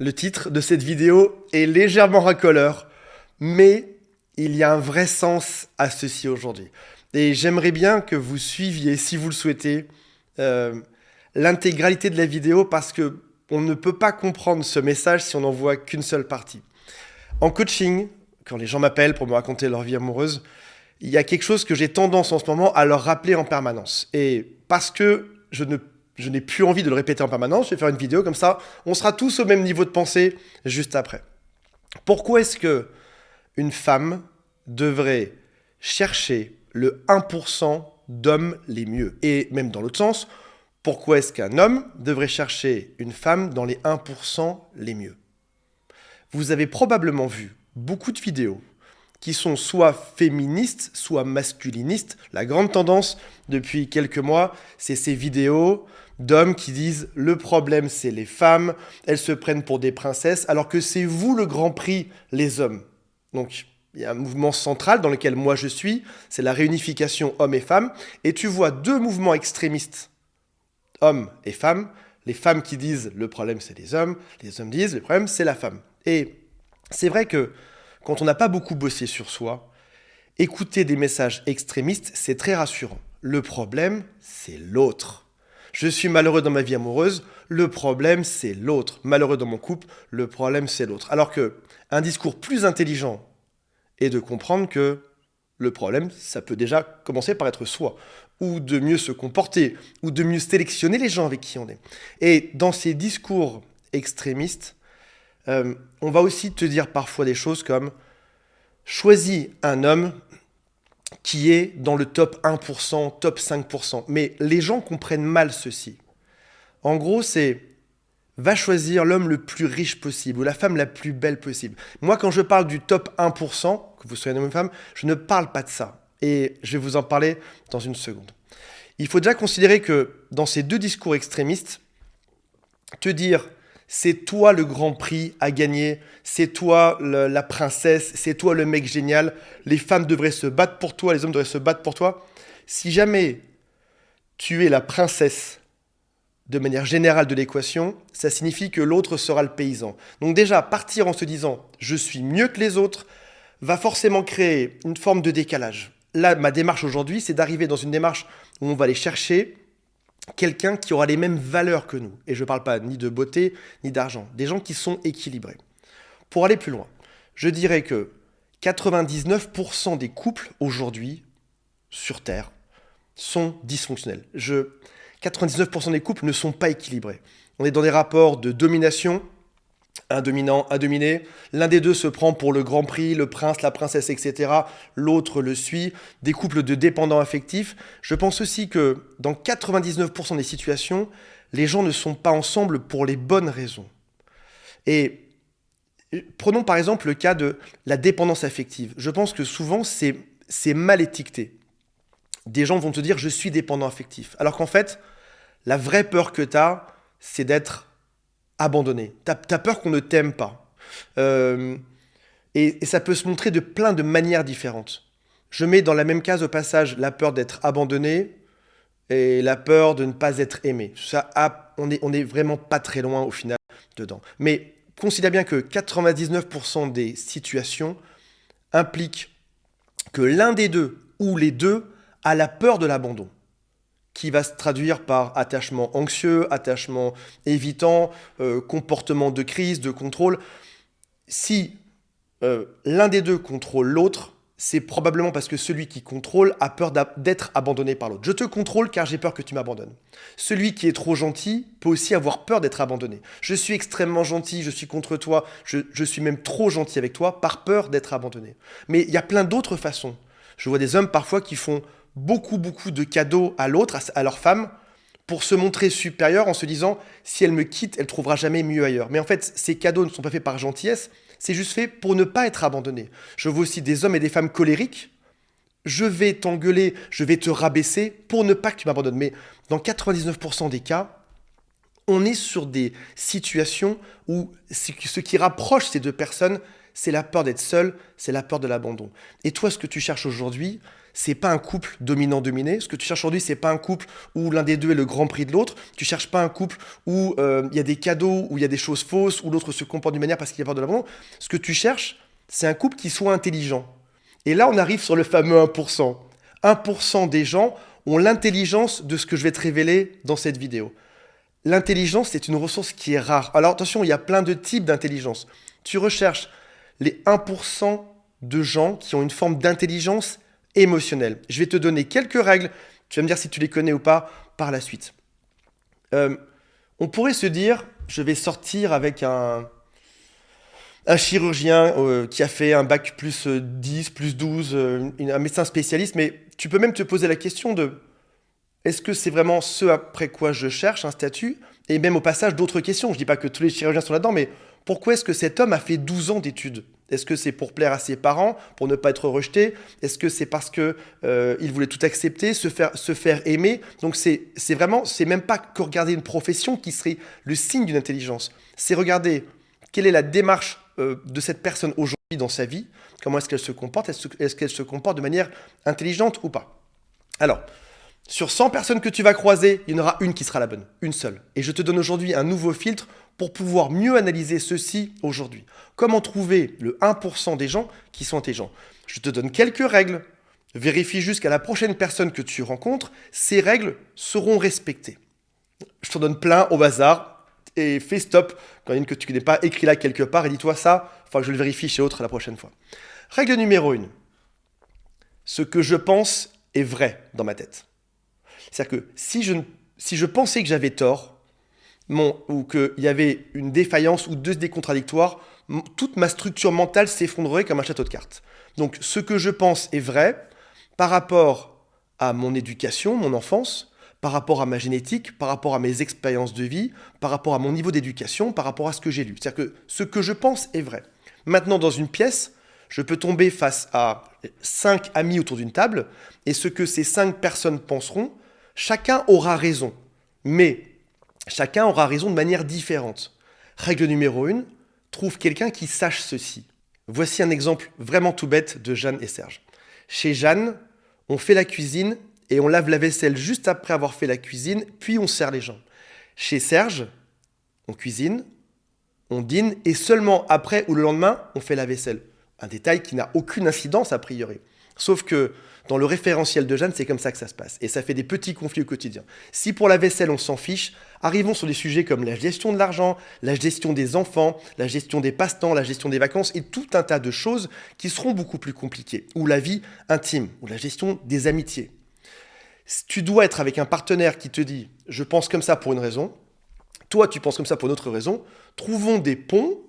Le titre de cette vidéo est légèrement racoleur, mais il y a un vrai sens à ceci aujourd'hui. Et j'aimerais bien que vous suiviez, si vous le souhaitez, l'intégralité de la vidéo parce que on ne peut pas comprendre ce message si on n'en voit qu'une seule partie. En coaching, quand les gens m'appellent pour me raconter leur vie amoureuse, il y a quelque chose que j'ai tendance en ce moment à leur rappeler en permanence. Et parce que je n'ai plus envie de le répéter en permanence, je vais faire une vidéo comme ça, on sera tous au même niveau de pensée juste après. Pourquoi est-ce que une femme devrait chercher le 1% d'hommes les mieux? Et même dans l'autre sens, pourquoi est-ce qu'un homme devrait chercher une femme dans les 1% les mieux? Vous avez probablement vu beaucoup de vidéos qui sont soit féministes, soit masculinistes. La grande tendance depuis quelques mois, c'est ces vidéos d'hommes qui disent « le problème, c'est les femmes, elles se prennent pour des princesses, alors que c'est vous le grand prix, les hommes ». Donc, il y a un mouvement central dans lequel moi je suis, c'est la réunification hommes et femmes, et tu vois deux mouvements extrémistes, hommes et femmes, les femmes qui disent « le problème, c'est les hommes », disent « le problème, c'est la femme ». Et c'est vrai que quand on n'a pas beaucoup bossé sur soi, écouter des messages extrémistes, c'est très rassurant. Le problème, c'est l'autre. Je suis malheureux dans ma vie amoureuse, le problème, c'est l'autre. Malheureux dans mon couple, le problème, c'est l'autre. Alors qu'un discours plus intelligent est de comprendre que le problème, ça peut déjà commencer par être soi, ou de mieux se comporter, ou de mieux sélectionner les gens avec qui on est. Et dans ces discours extrémistes, on va aussi te dire parfois des choses comme « choisis un homme qui est dans le top 1%, top 5%. » Mais les gens comprennent mal ceci. En gros, c'est « va choisir l'homme le plus riche possible ou la femme la plus belle possible. » Moi, quand je parle du top 1%, que vous soyez un homme ou une femme, je ne parle pas de ça. Et je vais vous en parler dans une seconde. Il faut déjà considérer que dans ces deux discours extrémistes, te dire c'est toi le grand prix à gagner, c'est toi la princesse, c'est toi le mec génial, les femmes devraient se battre pour toi, les hommes devraient se battre pour toi. Si jamais tu es la princesse de manière générale de l'équation, ça signifie que l'autre sera le paysan. Donc déjà, partir en se disant « je suis mieux que les autres » va forcément créer une forme de décalage. Là, ma démarche aujourd'hui, c'est d'arriver dans une démarche où on va aller chercher quelqu'un qui aura les mêmes valeurs que nous. Et je ne parle pas ni de beauté, ni d'argent. Des gens qui sont équilibrés. Pour aller plus loin, je dirais que 99% des couples aujourd'hui, sur Terre, sont dysfonctionnels. 99% des couples ne sont pas équilibrés. On est dans des rapports de domination, un dominant, un dominé. L'un des deux se prend pour le grand prix, le prince, la princesse, etc. L'autre le suit. Des couples de dépendants affectifs. Je pense aussi que dans 99% des situations, les gens ne sont pas ensemble pour les bonnes raisons. Et prenons par exemple le cas de la dépendance affective. Je pense que souvent, c'est mal étiqueté. Des gens vont te dire « je suis dépendant affectif ». Alors qu'en fait, la vraie peur que tu as, c'est d'être abandonné. T'as peur qu'on ne t'aime pas. Et ça peut se montrer de plein de manières différentes. Je mets dans la même case au passage la peur d'être abandonné et la peur de ne pas être aimé. Ça, on est vraiment pas très loin au final dedans. Mais considère bien que 99% des situations impliquent que l'un des deux ou les deux a la peur de l'abandon, qui va se traduire par attachement anxieux, attachement évitant, comportement de crise, de contrôle. Si l'un des deux contrôle l'autre, c'est probablement parce que celui qui contrôle a peur d'être abandonné par l'autre. Je te contrôle car j'ai peur que tu m'abandonnes. Celui qui est trop gentil peut aussi avoir peur d'être abandonné. Je suis extrêmement gentil, je suis contre toi, je suis même trop gentil avec toi par peur d'être abandonné. Mais il y a plein d'autres façons. Je vois des hommes parfois qui font beaucoup de cadeaux à l'autre, à leur femme, pour se montrer supérieur en se disant « si elle me quitte, elle trouvera jamais mieux ailleurs ». Mais en fait, ces cadeaux ne sont pas faits par gentillesse, c'est juste fait pour ne pas être abandonné. Je vois aussi des hommes et des femmes colériques. Je vais t'engueuler, je vais te rabaisser pour ne pas que tu m'abandonnes. Mais dans 99% des cas, on est sur des situations où ce qui rapproche ces deux personnes, c'est la peur d'être seul, c'est la peur de l'abandon. Et toi, ce que tu cherches aujourd'hui, c'est pas un couple dominant-dominé. Ce que tu cherches aujourd'hui, c'est pas un couple où l'un des deux est le grand prix de l'autre. Tu cherches pas un couple où il y a des cadeaux, où il y a des choses fausses, où l'autre se comporte d'une manière parce qu'il y a peur de l'abandon. Ce que tu cherches, c'est un couple qui soit intelligent. Et là, on arrive sur le fameux 1%. 1% des gens ont l'intelligence de ce que je vais te révéler dans cette vidéo. L'intelligence, c'est une ressource qui est rare. Alors attention, il y a plein de types d'intelligence. Tu recherches les 1% de gens qui ont une forme d'intelligence émotionnelle. Je vais te donner quelques règles. Tu vas me dire si tu les connais ou pas par la suite. On pourrait se dire, je vais sortir avec un chirurgien qui a fait un bac plus 10, plus 12, un médecin spécialiste, mais tu peux même te poser la question de est-ce que c'est vraiment ce après quoi je cherche, un statut? Et même au passage, d'autres questions. Je ne dis pas que tous les chirurgiens sont là-dedans, mais pourquoi est-ce que cet homme a fait 12 ans d'études? Est-ce que c'est pour plaire à ses parents, pour ne pas être rejeté? Est-ce que c'est parce que il voulait tout accepter, se faire aimer? Donc c'est même pas que regarder une profession qui serait le signe d'une intelligence. C'est regarder quelle est la démarche de cette personne aujourd'hui dans sa vie, comment est-ce qu'elle se comporte, est-ce qu'elle se comporte de manière intelligente ou pas? Alors, sur 100 personnes que tu vas croiser, il y en aura une qui sera la bonne, une seule. Et je te donne aujourd'hui un nouveau filtre pour pouvoir mieux analyser ceci aujourd'hui. Comment trouver le 1% des gens qui sont intelligents? Je te donne quelques règles. Vérifie jusqu'à la prochaine personne que tu rencontres, ces règles seront respectées. Je t'en donne plein au hasard et fais stop quand il y a une que tu ne connais pas, écris-la quelque part et dis-toi ça, il faudra que je le vérifie chez l'autre la prochaine fois. Règle numéro 1. Ce que je pense est vrai dans ma tête. C'est-à-dire que si je pensais que j'avais tort, ou qu'il y avait une défaillance ou deux idées contradictoires, toute ma structure mentale s'effondrerait comme un château de cartes. Donc ce que je pense est vrai par rapport à mon éducation, mon enfance, par rapport à ma génétique, par rapport à mes expériences de vie, par rapport à mon niveau d'éducation, par rapport à ce que j'ai lu. C'est-à-dire que ce que je pense est vrai. Maintenant, dans une pièce, je peux tomber face à 5 amis autour d'une table, et ce que ces 5 personnes penseront, chacun aura raison, mais chacun aura raison de manière différente. Règle numéro 1, trouve quelqu'un qui sache ceci. Voici un exemple vraiment tout bête de Jeanne et Serge. Chez Jeanne, on fait la cuisine et on lave la vaisselle juste après avoir fait la cuisine, puis on sert les gens. Chez Serge, on cuisine, on dîne et seulement après ou le lendemain, on fait la vaisselle. Un détail qui n'a aucune incidence a priori. Sauf que dans le référentiel de Jeanne, c'est comme ça que ça se passe. Et ça fait des petits conflits au quotidien. Si pour la vaisselle, on s'en fiche, arrivons sur des sujets comme la gestion de l'argent, la gestion des enfants, la gestion des passe-temps, la gestion des vacances et tout un tas de choses qui seront beaucoup plus compliquées. Ou la vie intime, ou la gestion des amitiés. Si tu dois être avec un partenaire qui te dit « je pense comme ça pour une raison », toi tu penses comme ça pour une autre raison, trouvons des ponts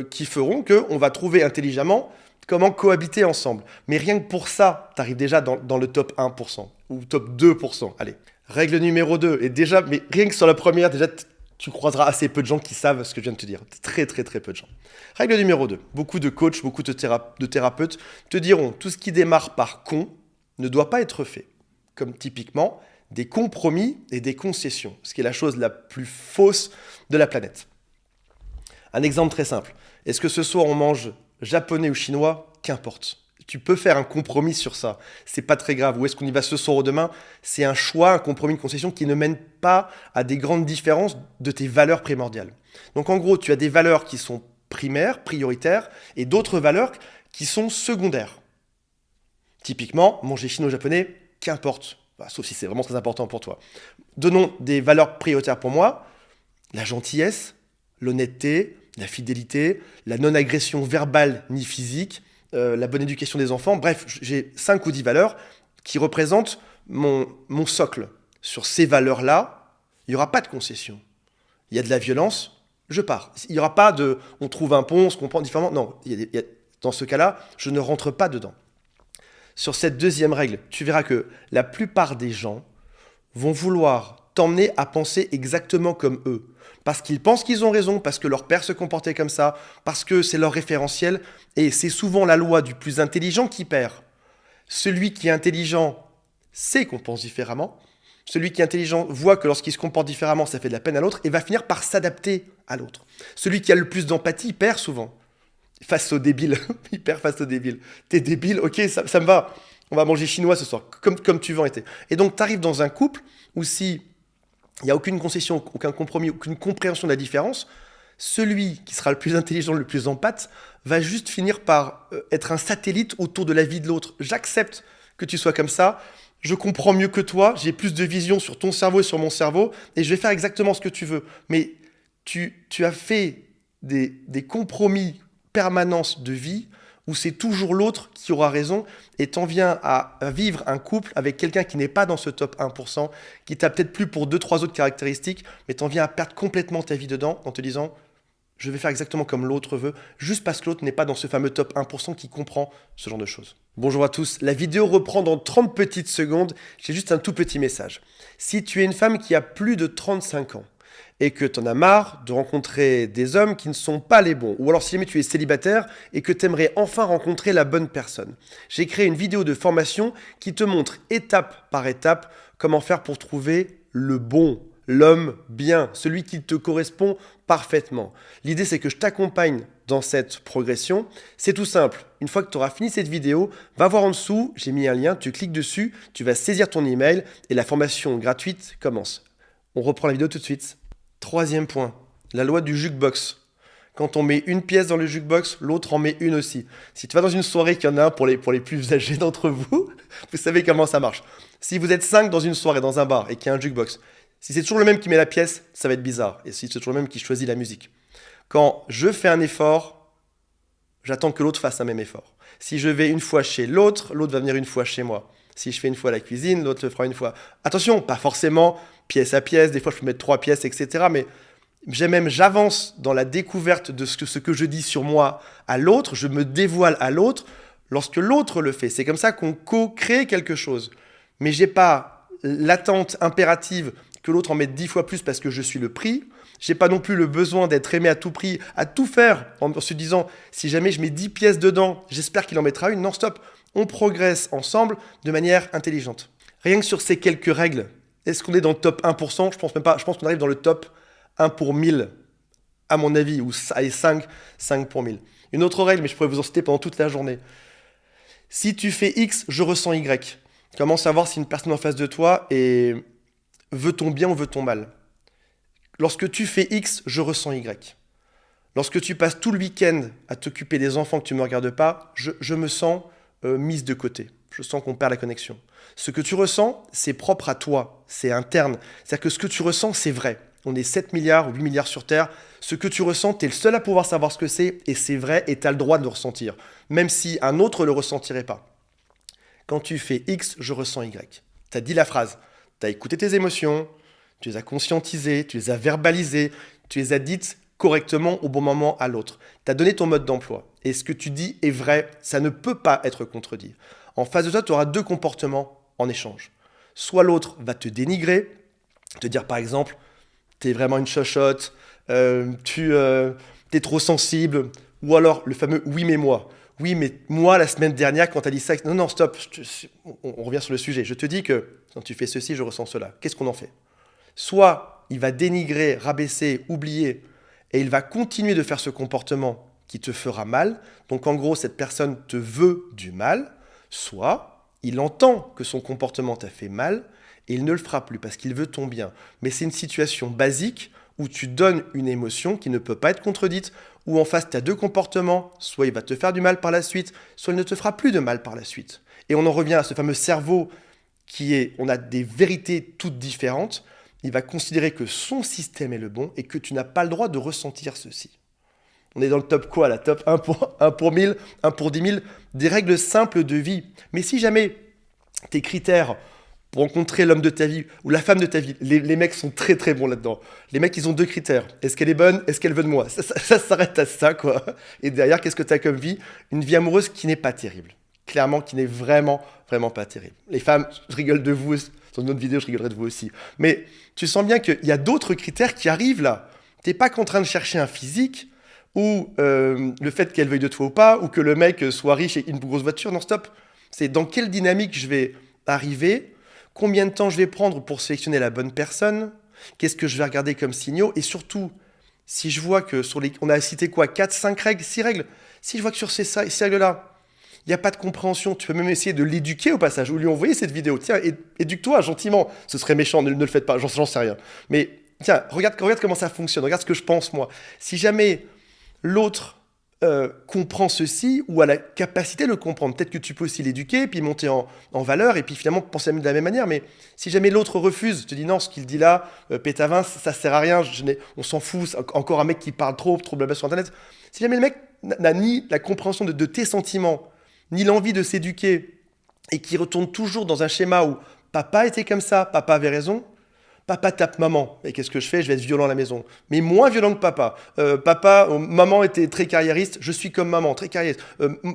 qui feront qu'on va trouver intelligemment comment cohabiter ensemble. Mais rien que pour ça, tu arrives déjà dans le top 1% ou top 2%. Allez, règle numéro 2. Et déjà, mais rien que sur la première, déjà, tu croiseras assez peu de gens qui savent ce que je viens de te dire. Très, très, très peu de gens. Règle numéro 2. Beaucoup de coachs, beaucoup de thérapeutes te diront tout ce qui démarre par con ne doit pas être fait. Comme typiquement des compromis et des concessions, ce qui est la chose la plus fausse de la planète. Un exemple très simple. Est-ce que ce soir on mange japonais ou chinois? Qu'importe. Tu peux faire un compromis sur ça. C'est pas très grave. Où est-ce qu'on y va ce soir ou demain? C'est un choix, un compromis, une concession qui ne mène pas à des grandes différences de tes valeurs primordiales. Donc en gros, tu as des valeurs qui sont primaires, prioritaires, et d'autres valeurs qui sont secondaires. Typiquement, manger chino-japonais, qu'importe. Sauf si c'est vraiment très important pour toi. Donnons des valeurs prioritaires pour moi. La gentillesse, l'honnêteté, la fidélité, la non-agression verbale ni physique, la bonne éducation des enfants. Bref, j'ai 5 ou 10 valeurs qui représentent mon socle. Sur ces valeurs-là, il n'y aura pas de concession. Il y a de la violence, je pars. Il n'y aura pas de « on trouve un pont, on se comprend différemment ». Non, dans ce cas-là, je ne rentre pas dedans. Sur cette deuxième règle, tu verras que la plupart des gens vont vouloir t'emmener à penser exactement comme eux. Parce qu'ils pensent qu'ils ont raison, parce que leur père se comportait comme ça, parce que c'est leur référentiel. Et c'est souvent la loi du plus intelligent qui perd. Celui qui est intelligent sait qu'on pense différemment. Celui qui est intelligent voit que lorsqu'il se comporte différemment, ça fait de la peine à l'autre et va finir par s'adapter à l'autre. Celui qui a le plus d'empathie perd souvent. Face au débile, il perd face au débile. T'es débile, ok, ça me va. On va manger chinois ce soir, comme tu veux en été. Et donc, tu arrives dans un couple où si il n'y a aucune concession, aucun compromis, aucune compréhension de la différence, celui qui sera le plus intelligent, le plus empathe, va juste finir par être un satellite autour de la vie de l'autre. J'accepte que tu sois comme ça, je comprends mieux que toi, j'ai plus de vision sur ton cerveau et sur mon cerveau, et je vais faire exactement ce que tu veux. Mais tu as fait des compromis permanence de vie où c'est toujours l'autre qui aura raison, et t'en viens à vivre un couple avec quelqu'un qui n'est pas dans ce top 1%, qui t'a peut-être plu pour 2-3 autres caractéristiques, mais t'en viens à perdre complètement ta vie dedans en te disant je vais faire exactement comme l'autre veut, juste parce que l'autre n'est pas dans ce fameux top 1% qui comprend ce genre de choses. Bonjour à tous, la vidéo reprend dans 30 petites secondes, j'ai juste un tout petit message. Si tu es une femme qui a plus de 35 ans, et que tu en as marre de rencontrer des hommes qui ne sont pas les bons, ou alors si jamais tu es célibataire et que tu aimerais enfin rencontrer la bonne personne, j'ai créé une vidéo de formation qui te montre étape par étape comment faire pour trouver le bon, l'homme bien, celui qui te correspond parfaitement. L'idée, c'est que je t'accompagne dans cette progression. C'est tout simple. Une fois que tu auras fini cette vidéo, va voir en dessous, j'ai mis un lien, tu cliques dessus, tu vas saisir ton email et la formation gratuite commence. On reprend la vidéo tout de suite. Troisième point, la loi du jukebox. Quand on met une pièce dans le jukebox, l'autre en met une aussi. Si tu vas dans une soirée qu'il y en a un pour les plus âgés d'entre vous, vous savez comment ça marche. Si vous êtes 5 dans une soirée, dans un bar, et qu'il y a un jukebox, si c'est toujours le même qui met la pièce, ça va être bizarre. Et si c'est toujours le même qui choisit la musique. Quand je fais un effort, j'attends que l'autre fasse un même effort. Si je vais une fois chez l'autre, l'autre va venir une fois chez moi. Si je fais une fois à la cuisine, l'autre le fera une fois. Attention, pas forcément pièce à pièce, des fois je peux mettre 3 pièces, etc. Mais j'avance dans la découverte de ce que je dis sur moi à l'autre, je me dévoile à l'autre lorsque l'autre le fait. C'est comme ça qu'on co-crée quelque chose. Mais j'ai pas l'attente impérative que l'autre en mette 10 fois plus parce que je suis le prix. J'ai pas non plus le besoin d'être aimé à tout prix, à tout faire en se disant si jamais je mets 10 pièces dedans, j'espère qu'il en mettra une. Non, stop. On progresse ensemble de manière intelligente. Rien que sur ces quelques règles, est-ce qu'on est dans le top 1%? Je pense même pas. Je pense qu'on arrive dans le top 1 pour 1000, à mon avis, ou 5 pour 1000. Une autre règle, mais je pourrais vous en citer pendant toute la journée. Si tu fais X, je ressens Y. Comment savoir si une personne en face de toi veut ton bien ou veut ton mal? Lorsque tu fais X, je ressens Y. Lorsque tu passes tout le week-end à t'occuper des enfants que tu ne me regardes pas, je me sens mise de côté. Je sens qu'on perd la connexion. Ce que tu ressens, c'est propre à toi, c'est interne. C'est-à-dire que ce que tu ressens, c'est vrai. On est 7 milliards ou 8 milliards sur Terre. Ce que tu ressens, tu es le seul à pouvoir savoir ce que c'est, et c'est vrai, et tu as le droit de le ressentir, même si un autre ne le ressentirait pas. Quand tu fais X, je ressens Y. Tu as dit la phrase, tu as écouté tes émotions, tu les as conscientisées, tu les as verbalisées, tu les as dites correctement au bon moment à l'autre. Tu as donné ton mode d'emploi. Et ce que tu dis est vrai, ça ne peut pas être contredit. En face de toi, tu auras 2 comportements en échange. Soit l'autre va te dénigrer, te dire par exemple, t'es vraiment une chochotte, t'es trop sensible, ou alors le fameux oui mais moi. Oui mais moi la semaine dernière quand t'as dit ça, non stop, on revient sur le sujet. Je te dis que quand tu fais ceci, je ressens cela. Qu'est-ce qu'on en fait? Soit il va dénigrer, rabaisser, oublier, et il va continuer de faire ce comportement qui te fera mal. Donc en gros, cette personne te veut du mal. Soit il entend que son comportement t'a fait mal et il ne le fera plus parce qu'il veut ton bien. Mais c'est une situation basique où tu donnes une émotion qui ne peut pas être contredite, où en face tu as 2 comportements, soit il va te faire du mal par la suite, soit il ne te fera plus de mal par la suite. Et on en revient à ce fameux cerveau on a des vérités toutes différentes. Il va considérer que son système est le bon et que tu n'as pas le droit de ressentir ceci. On est dans le top quoi, la top 1 pour 1000, 1 pour 10 000, des règles simples de vie. Mais si jamais tes critères pour rencontrer l'homme de ta vie ou la femme de ta vie, les mecs sont très très bons là-dedans. Les mecs, ils ont 2 critères. Est-ce qu'elle est bonne? Est-ce qu'elle veut de moi? Ça s'arrête à ça, quoi. Et derrière, qu'est-ce que tu as comme vie? Une vie amoureuse qui n'est pas terrible. Clairement, qui n'est vraiment, vraiment pas terrible. Les femmes, je rigole de vous. Dans une autre vidéo, je rigolerai de vous aussi. Mais tu sens bien qu'il y a d'autres critères qui arrivent là. Tu n'es pas qu'en train de chercher un physique ou le fait qu'elle veuille de toi ou pas, ou que le mec soit riche et une grosse voiture. Non, stop. C'est dans quelle dynamique je vais arriver, combien de temps je vais prendre pour sélectionner la bonne personne, qu'est-ce que je vais regarder comme signaux, et surtout, si je vois que on a cité quoi, 4, 5 règles, 6 règles, si je vois que sur ces règles-là, il n'y a pas de compréhension. Tu peux même essayer de l'éduquer au passage, ou lui envoyer cette vidéo. Tiens, éduque-toi gentiment. Ce serait méchant, ne le faites pas, j'en sais rien. Mais tiens, regarde comment ça fonctionne, regarde ce que je pense moi. Si jamais l'autre comprend ceci, ou a la capacité de le comprendre, peut-être que tu peux aussi l'éduquer, puis monter en valeur, et puis finalement penser de la même manière. Mais si jamais l'autre refuse, te dit non, ce qu'il dit là, pétavin, ça sert à rien, on s'en fout, c'est encore un mec qui parle trop blabla sur Internet. Si jamais le mec n'a ni la compréhension de tes sentiments, ni l'envie de s'éduquer, et qui retourne toujours dans un schéma où papa était comme ça, papa avait raison, papa tape maman. Et qu'est-ce que je fais? Je vais être violent à la maison. Mais moins violent que papa. Maman était très carriériste, je suis comme maman, très carriériste.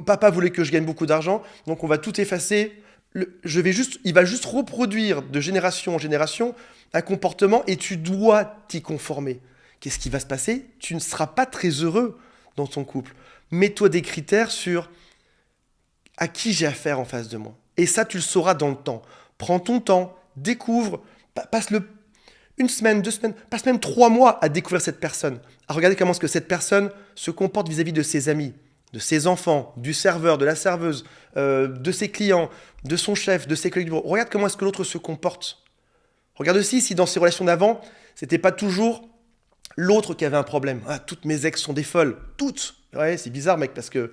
Papa voulait que je gagne beaucoup d'argent, donc on va tout effacer. Il va juste reproduire de génération en génération un comportement et tu dois t'y conformer. Qu'est-ce qui va se passer? Tu ne seras pas très heureux dans ton couple. Mets-toi des critères sur à qui j'ai affaire en face de moi. Et ça, tu le sauras dans le temps. Prends ton temps, découvre, passe-le une semaine, 2 semaines, passe même 3 mois à découvrir cette personne, à regarder comment est-ce que cette personne se comporte vis-à-vis de ses amis, de ses enfants, du serveur, de la serveuse, de ses clients, de son chef, de ses collègues. Regarde comment est-ce que l'autre se comporte. Regarde aussi si dans ses relations d'avant, c'était pas toujours l'autre qui avait un problème. Ah, toutes mes ex sont des folles. Toutes. Ouais, c'est bizarre, mec, parce que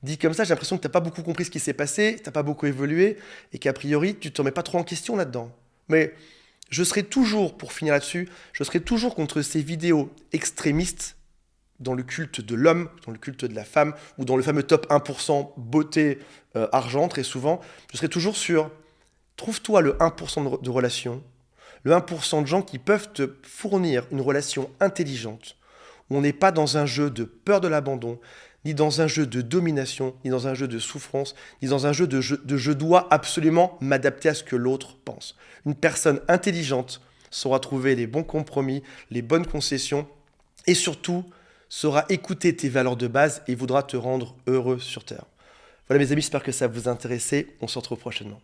dit comme ça, j'ai l'impression que t'as pas beaucoup compris ce qui s'est passé, t'as pas beaucoup évolué, et qu'a priori, tu te remets pas trop en question là-dedans. Mais je serai toujours, pour finir là-dessus, je serai toujours contre ces vidéos extrémistes dans le culte de l'homme, dans le culte de la femme, ou dans le fameux top 1% beauté, argent, très souvent. Je serai toujours sur, trouve-toi le 1% de relations, le 1% de gens qui peuvent te fournir une relation intelligente, où on n'est pas dans un jeu de peur de l'abandon, ni dans un jeu de domination, ni dans un jeu de souffrance, ni dans un jeu de je dois absolument m'adapter à ce que l'autre pense. Une personne intelligente saura trouver les bons compromis, les bonnes concessions, et surtout saura écouter tes valeurs de base et voudra te rendre heureux sur Terre. Voilà mes amis, j'espère que ça vous a intéressé. On se retrouve prochainement.